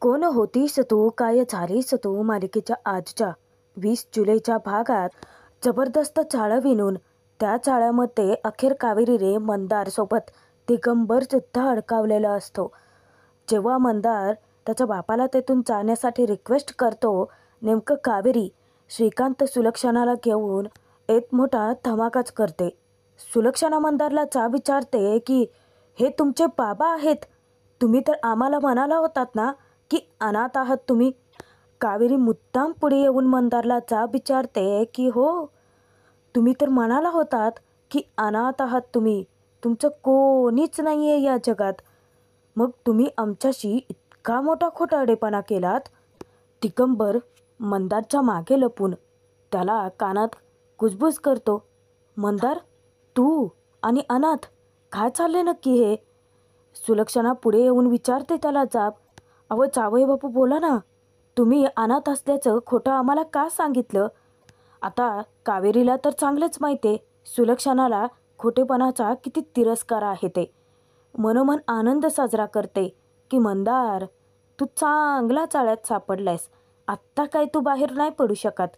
कोण होतीस तू काय झालीस तू मालिकेच्या आजच्या 20 जुलैच्या भागात जबरदस्त चाळं विणून त्या चाळ्यामध्ये अखेर कावेरी रे मंदारसोबत दिगंबर सुद्धा अडकावलेला असतो. जेव्हा मंदार त्याच्या बापाला तेथून जाण्यासाठी रिक्वेस्ट करतो, नेमकं कावेरी श्रीकांत सुलक्षणाला घेऊन एक मोठा धमाकाच करते. सुलक्षणा मंदारला विचारते की हे तुमचे बाबा आहेत, तुम्ही तर आम्हाला म्हणाला होतात ना की अनाथ आहात तुम्ही. कावेरी मुद्दाम पुढे येऊन मंदारला विचारते की हो, तुम्ही तर म्हणाला होतात की अनाथ आहात तुम्ही, तुमचं कोणीच नाही आहे या जगात, मग तुम्ही आमच्याशी इतका मोठा खोटारडेपणा केलात. दिगंबर मंदारच्या मागे लपून त्याला कानात कुजबुज करतो. मंदार, तू आणि अनाथ, काय चालले नक्की हे? सुलक्षणा पुढे येऊन विचारते त्याला अहो जावई बापू बोला ना, तुम्ही अनाथ असल्याचं खोटं आम्हाला का सांगितलं? आता कावेरीला तर चांगलंच माहिती आहे सुलक्षणाला खोटेपणाचा किती तिरस्कार आहे ते. मनोमन आनंद साजरा करते की मंदार, तू चांगला चाळ्यात सापडलायस, आत्ता काय तू बाहेर नाही पडू शकत.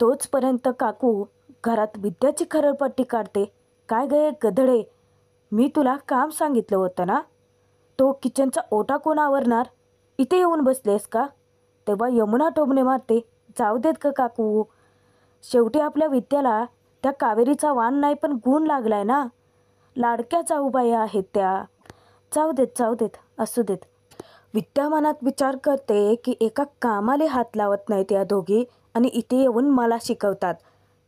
तोचपर्यंत काकू घरात विद्याची खरडपट्टी काढते. काय गये गधडे, मी तुला काम सांगितलं होतं ना, तो किचनचा ओटा कोण आवरणार, इथे येऊन बसलेस का? तेव्हा यमुना टोमणे मारते, जाऊ देत का काकू, शेवटी आपल्या विद्याला त्या कावेरीचा वाण नाही पण गुण लागलाय ना, लाडक्या जाऊबाई आहेत त्या, जाऊ देत असू देत. विद्या मनात विचार करते की एका कामाला हात लावत नाहीत या दोघी आणि इथे येऊन मला शिकवतात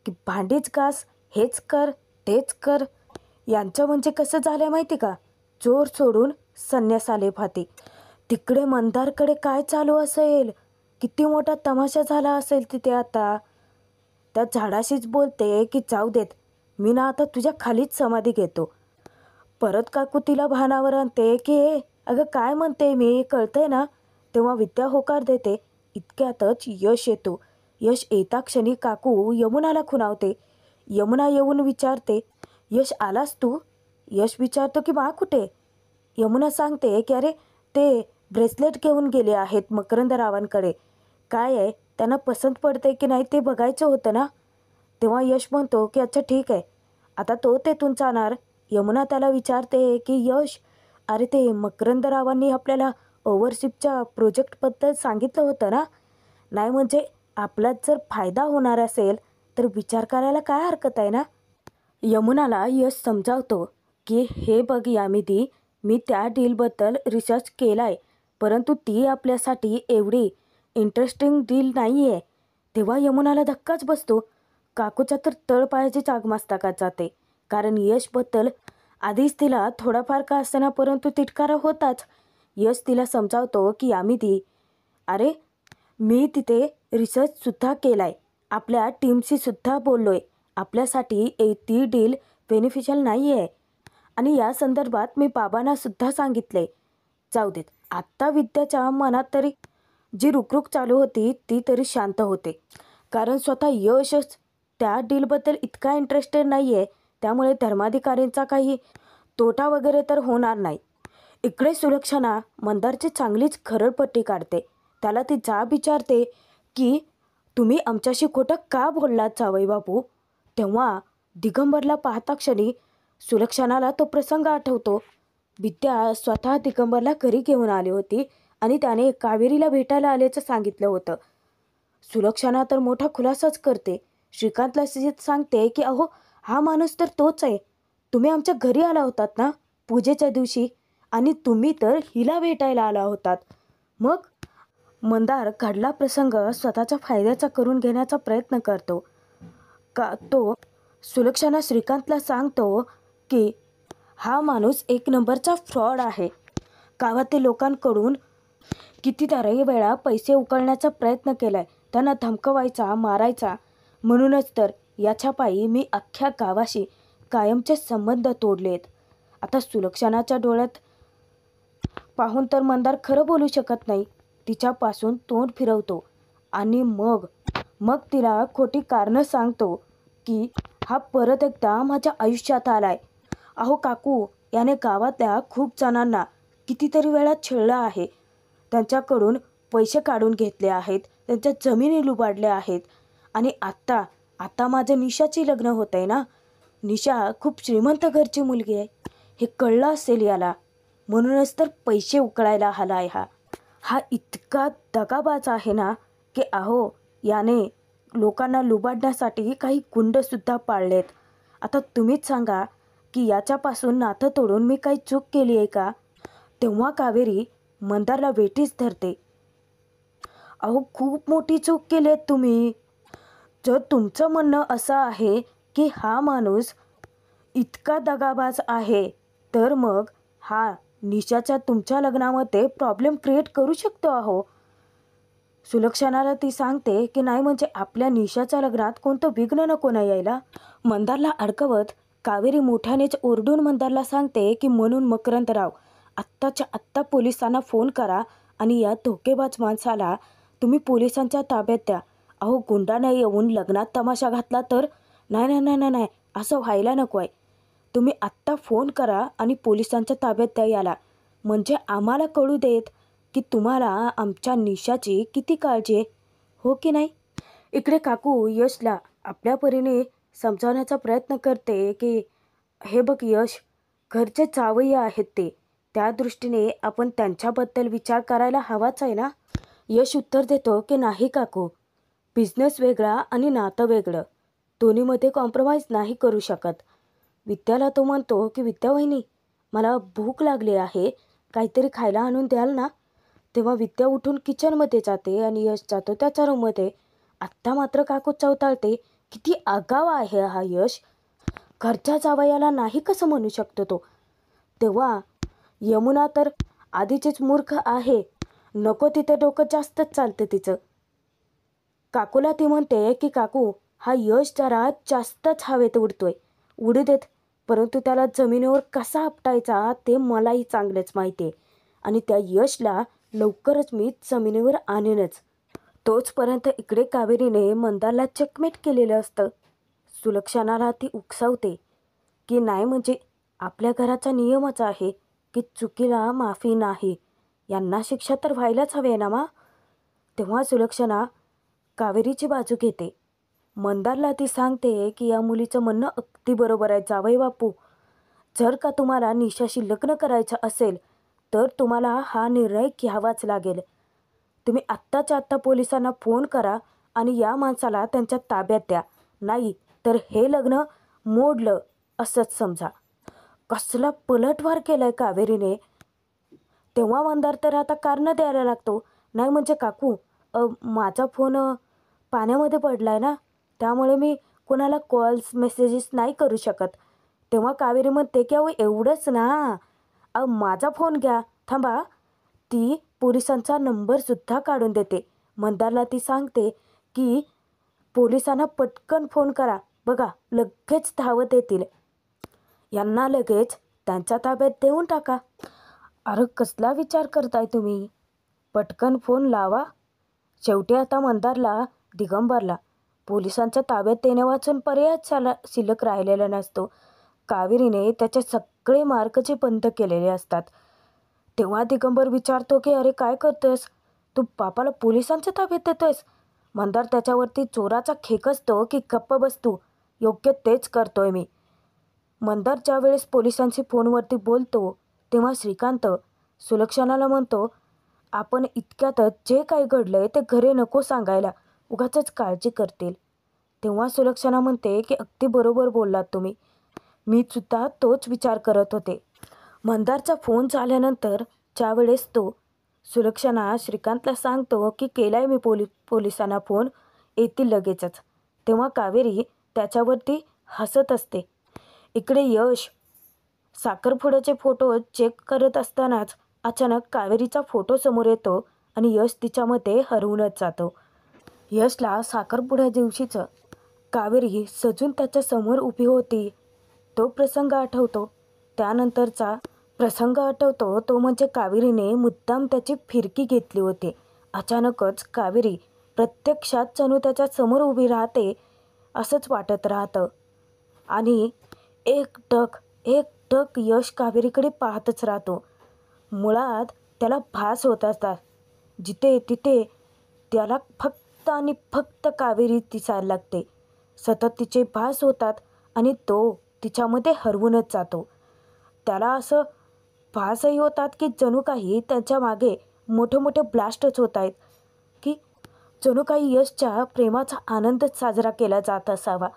की भांडीच घास, हेच कर तेच कर. यांचं म्हणजे कसं झालं माहिती का, चोर सोडून संन्यास आले भाती. तिकडे मंदारकडे काय चालू असेल, किती मोठा तमाशा झाला असेल तिथे. आता त्या झाडाशीच बोलते की जाऊ देत, मी ना आता तुझ्या खालीच समाधी घेतो. परत काकू तिला भानावर आणते की अगं काय म्हणते मी, कळतंय ना. तेव्हा विद्या होकार देते. इतक्यातच यश येतो. यश येता क्षणी काकू यमुनाला खुणावते. यमुना येऊन विचारते, यश आलास तू? यश विचारतो की मा कुठे? यमुना सांगते की अरे ते ब्रेसलेट घेऊन गेले आहेत मकरंदरावांकडे, काय आहे त्यांना पसंत पडते की नाही ते बघायचं होतं ना. तेव्हा यश म्हणतो की अच्छा ठीक आहे, आता तो तेथून जाणार. यमुना त्याला विचारते की यश, अरे ते मकरंदरावांनी आपल्याला ओव्हरशिपच्या प्रोजेक्टबद्दल सांगितलं होतं ना, नाही म्हणजे आपलाच जर फायदा होणार असेल तर विचार करायला काय हरकत आहे ना. यमुनाला यश समजावतो की हे बघ यामिदी, मी त्या डीलबद्दल रिसर्च केला आहे, परंतु ती आपल्यासाठी एवढी इंटरेस्टिंग डील नाही आहे. तेव्हा यमुनाला धक्काच बसतो. काकूच्या तर तळपायाची चागमास्ताकात जाते, कारण यशबद्दल आधीच तिला थोडाफार का असताना परंतु तिटकारा होताच. यश तिला समजावतो की यामिदी, अरे मी तिथे रिसर्चसुद्धा केला आहे, आपल्या टीमशी सुद्धा बोललो आहे, आपल्यासाठी ती डील बेनिफिशियल नाही आहे आणि या संदर्भात मी बाबांना सुद्धा सांगितले. जाऊ देत. आत्ता विद्याच्या मनात तरी जी रुकरुक चालू होती ती तरी शांत होते, कारण स्वतः यशच त्या डीलबद्दल इतका इंटरेस्टेड नाही आहे, त्यामुळे धर्माधिकाऱ्यांचा काही तोटा वगैरे तर होणार नाही. इकडे सुलक्षणा मंदारची चांगलीच खरडपट्टी काढते. त्याला ती विचारते की तुम्ही आमच्याशी खोटं का बोललात जावई बापू. तेव्हा दिगंबरला पाहता क्षणी सुलक्षणाला तो प्रसंग आठवतो. विद्या स्वतः दिगंबरला घरी घेऊन आली होती आणि त्याने कावेरीला भेटायला आल्याचं सांगितलं होतं. सुलक्षणा तर मोठा खुलासाच करते. श्रीकांतला सांगते की अहो हा माणूस तर तोच आहे, तुम्ही आमच्या घरी आला होतात ना पूजेच्या दिवशी, आणि तुम्ही तर हिला भेटायला आला होतात. मग मंदार घडला प्रसंग स्वतःच्या फायद्याचा करून घेण्याचा प्रयत्न करतो. तो सुलक्षणा श्रीकांतला सांगतो की हा माणूस एक नंबरचा फ्रॉड आहे, गावातील लोकांकडून कितीतरी वेळा पैसे उकळण्याचा प्रयत्न केलाय, त्यांना धमकवायचा मारायचा, म्हणूनच तर याच्या पायी मी अख्ख्या गावाशी कायमचे संबंध तोडलेत. आता सुलक्षणाच्या डोळ्यात पाहून तर मंदार खरं बोलू शकत नाही. तिच्यापासून तोंड फिरवतो आणि मग तिला खोटी कारणं सांगतो की हा परत एकदा माझ्या आयुष्यात आलाय. अहो काकू, याने गावातल्या खूप जणांना कितीतरी वेळा छळलं आहे, त्यांच्याकडून पैसे काढून घेतले आहेत, त्यांच्या जमिनी लुबाडल्या आहेत. आणि आता माझं निशाची लग्न होत आहे ना. निशा खूप श्रीमंत घरची मुलगी आहे, हे कळलं असेल याला. म्हणूनच तर पैसे उकळायला आलाय हा इतका दगाबाज आहे ना, की अहो याने लोकांना लुबाडण्यासाठी काही गुंडसुद्धा पाळलेत. आता तुम्हीच सांगा की याच्यापासून नातं तोडून मी काही चूक केली आहे का? तेव्हा कावेरी मंदारला वेठीस धरते. अहो खूप मोठी चूक केली आहे तुम्ही. जर तुमचं म्हणणं असं आहे की हा माणूस इतका दगाबाज आहे, तर मग हा निशाच्या तुमच्या लग्नामध्ये प्रॉब्लेम क्रिएट करू शकतो अहो. सुलक्षणाला ती सांगते की नाही म्हणजे आपल्या निशाच्या लग्नात कोणतं विघ्न नको ना यायला. मंदारला अडकवत कावेरी मोठ्यानेच ओरडून मंदारला सांगते की म्हणून मकरंदराव आत्ताच्या आत्ता पोलिसांना फोन करा आणि या धोकेबाज माणसाला तुम्ही पोलिसांच्या ताब्यात द्या. अहो गुंडाने येऊन लग्नात तमाशा घातला तर नाही नाही नाही नाही नाही असं व्हायला नको आहे. तुम्ही आत्ता फोन करा आणि पोलिसांच्या ताब्यात द्या याला. म्हणजे आम्हाला कळू देत की तुम्हाला आमच्या निशाची किती काळजी आहे, हो की नाही. इकडे काकू यशला आपल्या परीने समजावण्याचा प्रयत्न करते की हे बघ यश, घरचे जावई आहेत ते, त्या दृष्टीने आपण त्यांच्याबद्दल विचार करायला हवाच आहे ना. यश उत्तर देतो की नाही काकू, बिझनेस वेगळा आणि नातं वेगळं, दोन्हीमध्ये कॉम्प्रोमाइज नाही करू शकत. विद्याला तो म्हणतो की विद्या वहिनी मला भूक लागली आहे, काहीतरी खायला आणून द्याल ना. तेव्हा विद्या उठून किचनमध्ये जाते आणि यश जातो त्याच्या रूममध्ये. आत्ता मात्र काकू चौताळते, किती आगाव आहे हा यश, घरच्या जावयाला नाही कसं म्हणू शकतो तो. तेव्हा यमुना तर आधीचीच मूर्ख आहे, नको तिथे डोकं जास्तच चालतं तिचं. काकूला ती म्हणते की काकू हा यश जरा जास्तच हवेत उडतोय, उडू देत, परंतु त्याला जमिनीवर कसा आपटायचा ते मलाही चांगलंच माहिती आहे आणि त्या यशला लवकरच मी जमिनीवर आणेनच. तोचपर्यंत इकडे कावेरीने मंदारला चेकमेट केलेलं असतं. सुलक्षणाला ती उकसावते की नाही म्हणजे आपल्या घराचा नियमच आहे की चुकीला माफी नाही, यांना शिक्षा तर व्हायलाच हवे ना मा. तेव्हा सुलक्षणा कावेरीची बाजू घेते. मंदारला ती सांगते की या मुलीचं म्हणणं अगदी बरोबर आहे जावई बापू, जर का तुम्हाला निशाशी लग्न करायचं असेल तर तुम्हाला हा निर्णय घ्यावाच लागेल. तुम्ही आत्ताच्या आत्ता पोलिसांना फोन करा आणि या माणसाला त्यांच्या ताब्यात द्या, नाही तर हे लग्न मोडलं असंच समजा. कसला पलटवार केलाय कावेरीने. तेव्हा मंदार तर आता कारणं द्यायला लागतो, नाही म्हणजे काकू माझा फोन पाण्यामध्ये पडलाय ना, त्यामुळे मी कोणाला कॉल्स मेसेजेस नाही करू शकत. तेव्हा कावेरी म्हणते की अहो एवढंच ना, माझा फोन घ्या, थांबा. ती पोलिसांचा नंबरसुद्धा काढून देते. मंदारला ती सांगते की पोलिसांना पटकन फोन करा, बघा लगेच धावत येतील, यांना लगेच त्यांच्या ताब्यात देऊन टाका. अरे कसला विचार करताय तुम्ही, पटकन फोन लावा. शेवटी आता मंदारला दिगंबरला पोलिसांच्या ताब्यात देण्यावाचून पर्यायच शिल्लक राहिलेला नसतो. कावेरीने त्याचे सगळे मार्गचे बंद केलेले असतात. तेव्हा दिगंबर विचारतो की अरे काय करतोस तू, बापाला पोलिसांच्या ताब्यात देतोयस. मंदार त्याच्यावरती चोराचा खेकसतो की गप्प बसतो, योग्य तेच करतोय मी. मंदार ज्या वेळेस पोलिसांशी फोनवरती बोलतो तेव्हा श्रीकांत सुलक्षणाला म्हणतो आपण इतक्यातच जे काही घडलंय ते घरी नको सांगायला, उगाचच काळजी करतील. तेव्हा सुलक्षणा म्हणते की अगदी बरोबर बोललात तुम्ही, मी सुद्धा तोच विचार करत होते. मंदारचा फोन झाल्यानंतर ज्यावेळेस तो सुलक्षणा श्रीकांतला सांगतो की केलाय मी पोलिसांना फोन, येतील लगेचच. तेव्हा कावेरी त्याच्यावरती हसत असते. इकडे यश साखरपुड्याचे फोटो चेक करत असतानाच अचानक कावेरीचा फोटो समोर येतो आणि यश तिच्यामध्ये हरवूनच जातो. यशला साखरपुड्या दिवशीचं कावेरी सजून त्याच्या समोर उभी होती तो प्रसंग आठवतो. त्यानंतरचा प्रसंग आठवतो तो म्हणजे कावेरीने मुद्दाम त्याची फिरकी घेतली होती. अचानकच कावेरी प्रत्यक्षात जणू त्याच्या समोर उभी राहते असंच वाटत राहतं आणि एकटक यश कावेरीकडे पाहतच राहतो. मुळात त्याला भास होत असतात जिथे तिथे त्याला फक्त आणि फक्त कावेरी दिसायला लागते. सतत तिचे भास होतात आणि तो तिच्यामध्ये हरवूनच जातो. त्याला असं भासही होतात की जणू काही त्यांच्या मागे मोठे मोठे ब्लास्टच होत आहेत, की जणू काही यशच्या प्रेमाचा आनंदच साजरा केला जात असावा.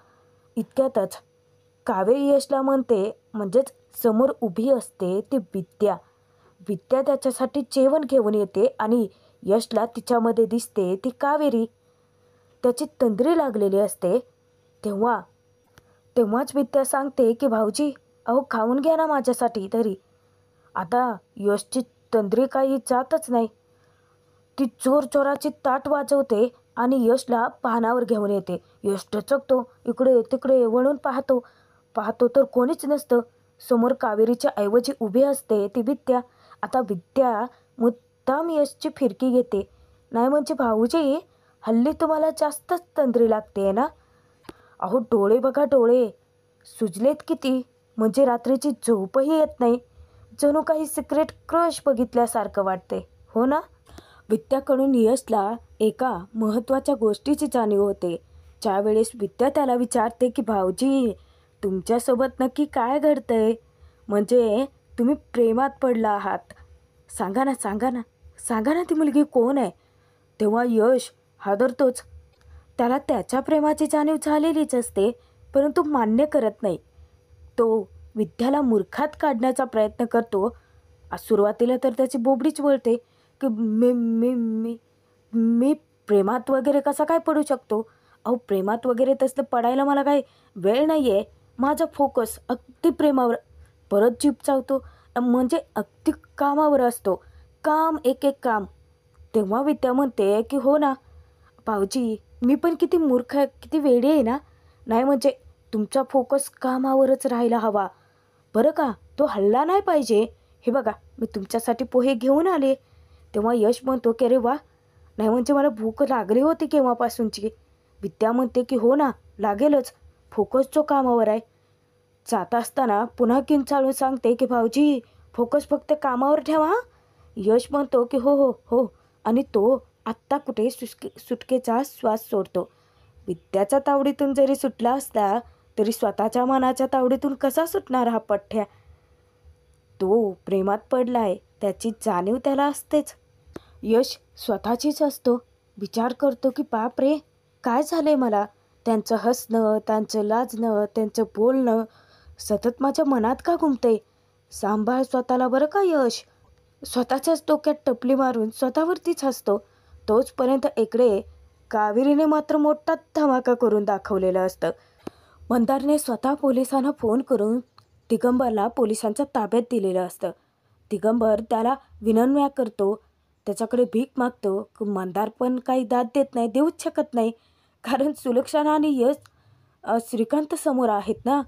इतक्यातच कावेरी यशला म्हणते, म्हणजेच समोर उभी असते ती विद्या. विद्या त्याच्यासाठी जेवण घेऊन येते आणि यशला तिच्यामध्ये दिसते ती कावेरी. त्याची तंद्री लागलेली असते. तेव्हाच विद्या सांगते की भाऊजी, अहो खाऊन घ्या ना माझ्यासाठी तरी. आता यशची तंद्री काही जातच नाही. ती जोरजोराची ताट वाजवते आणि यशला पानावर घेऊन येते. यश टचकतो, इकडे तिकडे वळून पाहतो तर कोणीच नसतं. समोर कावेरीच्या ऐवजी उभी असते ती विद्या. आता विद्या मुद्दाम यशची फिरकी घेते. नाही म्हणजे भाऊजी, हल्ली तुम्हाला जास्तच तंद्री लागते ना. अहो डोळे बघा, डोळे सुजलेत किती, म्हणजे रात्रीची झोपही येत नाही. जणू काही सिक्रेट क्रश बघितल्यासारखं वाटते, हो ना. विद्याकडून यशला एका महत्त्वाच्या गोष्टीची जाणीव होते. ज्यावेळेस विद्या त्याला विचारते की भाऊजी, तुमच्यासोबत नक्की काय घडतंय, म्हणजे तुम्ही प्रेमात पडला आहात, सांगा ना सांगा ना सांगा ना ती मुलगी कोण आहे. तेव्हा यश हादरतोच. त्याला त्याच्या प्रेमाची जाणीव झालेलीच असते, परंतु मान्य करत नाही. तो विद्याला मूर्खात काढण्याचा प्रयत्न करतो. सुरुवातीला तर त्याची बोबडीच वळते की मी मी मी मी प्रेमात वगैरे कसा काय पडू शकतो. अहो प्रेमात वगैरे तसलं पडायला मला काही वेळ नाही आहे. माझा फोकस अगदी प्रेमावर. परत जीभ चावतो, म्हणजे अगदी कामावर असतो. काम एक एक काम. तेव्हा विद्या म्हणते की हो ना भाऊजी, मी पण किती मूर्ख आहे, किती वेडी आहे ना. नाही म्हणजे तुमचा फोकस कामावरच राहायला हवा बरं का, तो हल्ला नाही पाहिजे. हे बघा, मी तुमच्यासाठी पोहे घेऊन आले. तेव्हा यश म्हणतो की अरे वा, नाही म्हणजे मला भूक लागली होती केव्हापासूनची. विद्या म्हणते की हो ना, लागेलच, फोकस जो कामावर आहे. जात असताना पुन्हा किंचाळून सांगते की भाऊजी, फोकस फक्त कामावर ठेवा हां. यश म्हणतो की हो हो हो, आणि तो आत्ता कुठे सुटकेचा श्वास सोडतो. विद्याच्या तावडीतून जरी सुटला असला तरी स्वतःच्या मनाच्या तावडीतून कसा सुटणार हा पठ्ठ्या. तो प्रेमात पडलाय, त्याची जाणीव त्याला असतेच. यश स्वतःचीच असतो. विचार करतो की बाप रे, काय झालंय मला. त्यांचं हसणं, त्यांचं लाजणं, त्यांचं बोलणं सतत माझ्या मनात का घुमतंय. सांभाळ स्वतःला बरं का यश. स्वतःच्याच डोक्यात टपली मारून स्वतःवरतीच हसतो. तोचपर्यंत इकडे कावेरीने मात्र मोठा धमाका करून दाखवलेलं असतं. मंदारने स्वतः पोलिसांना फोन करून दिगंबरला पोलिसांच्या ताब्यात दिलेलं असतं. दिगंबर त्याला विनम्र करतो, त्याच्याकडे भीक मागतो. मंदार पण काही दाद देत नाही, देऊच शकत नाही, कारण सुलक्षणा आणि यश श्रीकांत समोर आहेत ना.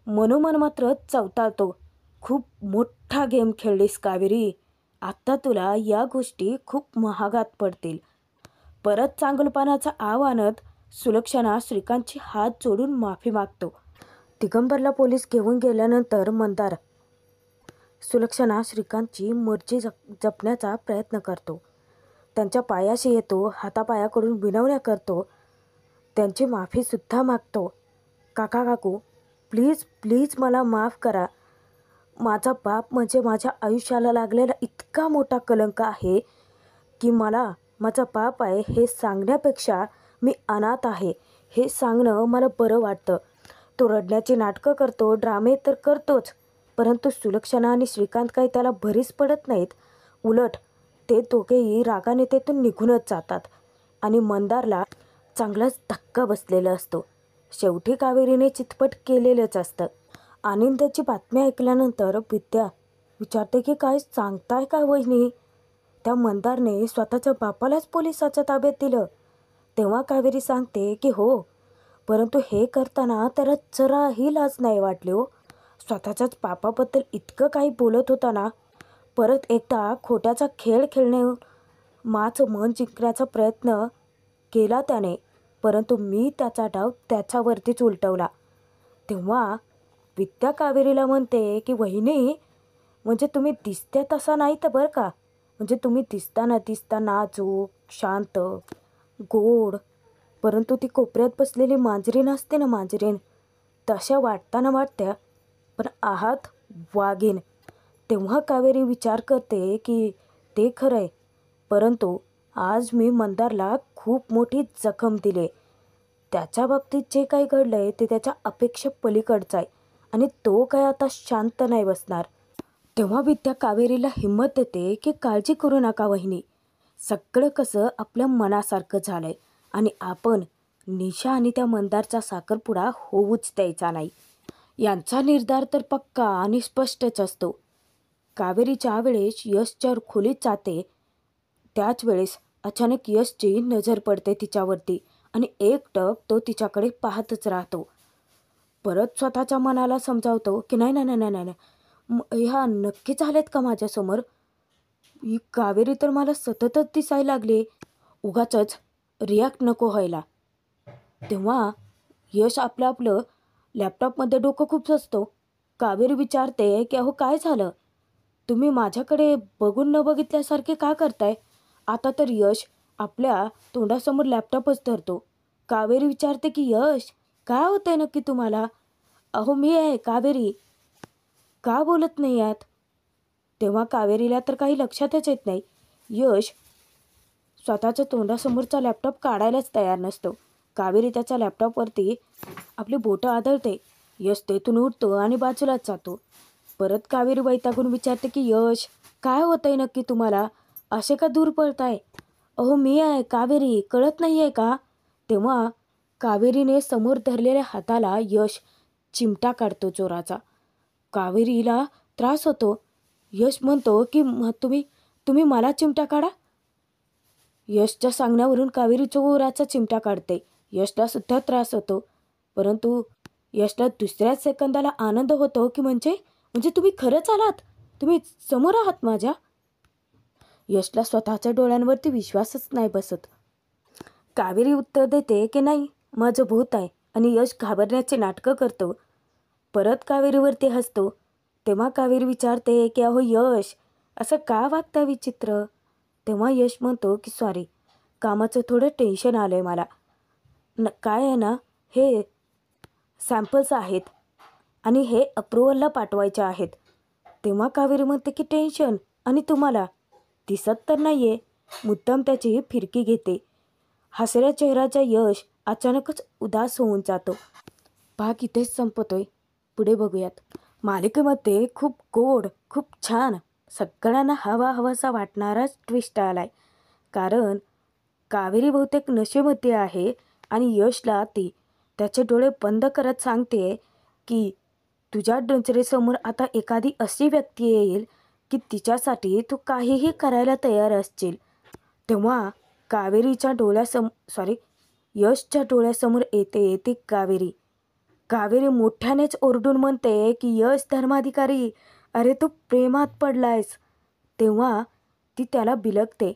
मनोमन मात्र चवताळतो, खूप मोठा गेम खेळलीस कावेरी. आत्ता तुला या गोष्टी खूप महागात पडतील. परत चांगलपणाचा आव आणत सुलक्षणा श्रीकांतची हात जोडून माफी मागतो. दिगंबरला पोलीस घेऊन गेल्यानंतर मंदार सुलक्षणा श्रीकांतची मर्जी जपण्याचा प्रयत्न करतो. त्यांच्या पायाशी येतो, हातापायाकडून विनवण्या करतो, त्यांची माफीसुद्धा मागतो. काका काकू, प्लीज प्लीज मला माफ करा. माझा बाप म्हणजे माझ्या आयुष्याला लागलेला इतका मोठा कलंक आहे की मला माझा बाप आहे हे सांगण्यापेक्षा मी अनाथ आहे हे सांगणं मला बरं वाटतं. तो रडण्याची नाटकं करतो, ड्रामे तर करतोच, परंतु सुलक्षणा आणि श्रीकांत काही त्याला भरीस पडत नाहीत. उलट ते दोघेही रागाने तेथून निघूनच जातात आणि मंदारला चांगलाच धक्का बसलेला असतो. शेवटी कावेरीने चितपट केलेलंच असतं. आनंदाची बातमी ऐकल्यानंतर विद्या विचारते की काय सांगताय का वहिनी. त्या मंदारने स्वतःच्या बापालाच पोलिसाच्या ताब्यात दिलं. तेव्हा कावेरी सांगते की हो, परंतु हे करताना त्याला जराही लाज नाही वाटली हो. स्वतःच्याच बापाबद्दल इतकं काही बोलत होता ना. परत एकदा खोट्याचा खेळ खेळणे, माझं मन जिंकण्याचा प्रयत्न केला त्याने, परंतु मी त्याचा डाव त्याच्यावरतीच उलटवला. तेव्हा विद्या कावेरीला म्हणते की वहिनी, म्हणजे तुम्ही दिसते तसा नाही तर बरं का, म्हणजे तुम्ही दिसता नाजूक, शांत, गोड, परंतु ती कोपऱ्यात बसलेली मांजरीण असते ना, मांजरीण, तशा वाटताना वाटत्या, पण आहात वाघीण. तेव्हा कावेरी विचार करते की ते खरं आहे, परंतु आज मी मंदारला खूप मोठी जखम दिली. त्याच्या बाबतीत जे काही घडलं आहे ते त्याच्या अपेक्षा पलीकडचं आहे आणि तो काय आता शांत नाही बसणार. तेव्हा विद्या कावेरीला हिंमत देते की काळजी करू नका वहिनी, सगळं कसं आपल्या मनासारखं झालंय आणि आपण निशा आणि त्या मंदारचा साखरपुडा होऊच द्यायचा नाही. यांचा निर्धार तर पक्का आणि स्पष्टच असतो. कावेरीच्या वेळेस यशच्या खोलीत जाते, त्याच वेळेस अचानक यशची नजर पडते तिच्यावरती आणि एकटक तो तिच्याकडे पाहतच राहतो. परत स्वतःच्या मनाला समजावतो की नाही नाही नाही नाही नाही, ह्या नक्की झाल्यात का माझ्यासमोर? ही कावेरी तर मला सततच दिसायला लागली, उगाचच रिॲक्ट नको व्हायला. तेव्हा यश आपलं लॅपटॉपमध्ये डोकं खूप असतो. कावेरी विचारते की अहो काय झालं, तुम्ही माझ्याकडे बघून न बघितल्यासारखे का करताय? आता तर यश आपल्या तोंडासमोर लॅपटॉपच धरतो. कावेरी विचारते की यश काय होतंय नक्की तुम्हाला? अहो मी आहे कावेरी, का बोलत नाही आहात? तेव्हा कावेरीला तर काही लक्षातच येत नाही. यश स्वतःच्या तोंडासमोरचा लॅपटॉप काढायलाच तयार नसतो. कावेरी त्याच्या लॅपटॉपवरती आपली बोटं आदळते. यश तेथून उठतो आणि बाजूलाच जातो. परत कावेरी वैतागून विचारते की यश काय होतंय नक्की तुम्हाला? असे का दूर पळताय? अहो मी आहे कावेरी, कळत नाही आहे का? तेव्हा कावेरीने समोर धरलेल्या हाताला यश चिमटा काढतो जोराचा. कावेरीला त्रास होतो. यश म्हणतो की तुम्ही तुम्ही मला चिमटा काढा. यशच्या सांगण्यावरून कावेरी जोराचा चिमटा काढते. यशला सुद्धा त्रास होतो, परंतु यशला दुसऱ्याच सेकंदाला आनंद होतो की म्हणजे म्हणजे तुम्ही खरंच आलात, तुम्ही समोर आहात माझ्या. यशला स्वतःच्या डोळ्यांवरती विश्वासच नाही बसत. कावेरी उत्तर देते की नाही, माझं भूत आहे आणि यश घाबरण्याचे नाटकं करतो. परत कावेरीवरती हसतो. तेव्हा कावेरी विचारते की अहो यश असं का वागता विचित्र? तेव्हा यश म्हणतो की सॉरी, कामाचं थोडं टेन्शन आलं आहे मला. काय आहे ना, हे सॅम्पल्स आहेत आणि हे अप्रुव्हलला पाठवायचे आहेत. तेव्हा कावेरी म्हणते की टेन्शन आणि तुम्हाला दिसत तर नाही आहे. मुद्दाम त्याची फिरकी घेते. हसऱ्या चेहऱ्याचा यश अचानकच उदास होऊन जातो. भाग इथेच संपतोय. पुढे बघूयात. मालिकेमध्ये खूप गोड, खूप छान, सगळ्यांना हवासा वाटणाराच ट्विस्ट आलाय. कारण कावेरी बहुतेक नशेमध्ये आहे आणि यशला ती त्याचे डोळे बंद करत सांगते की तुझ्या नजरेसमोर आता एखादी अशी व्यक्ती येईल की तिच्यासाठी तू काहीही करायला तयार असशील. तेव्हा यशच्या डोळ्यासमोर येते ती कावेरी. कावेरी मोठ्यानेच ओरडून म्हणते की यश धर्माधिकारी, अरे तू प्रेमात पडलायस. तेव्हा ती त्याला बिलगते.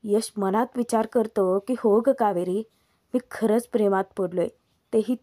यश मनात विचार करतो की हो ग कावेरी, मी खरंच प्रेमात पडलोय, तेही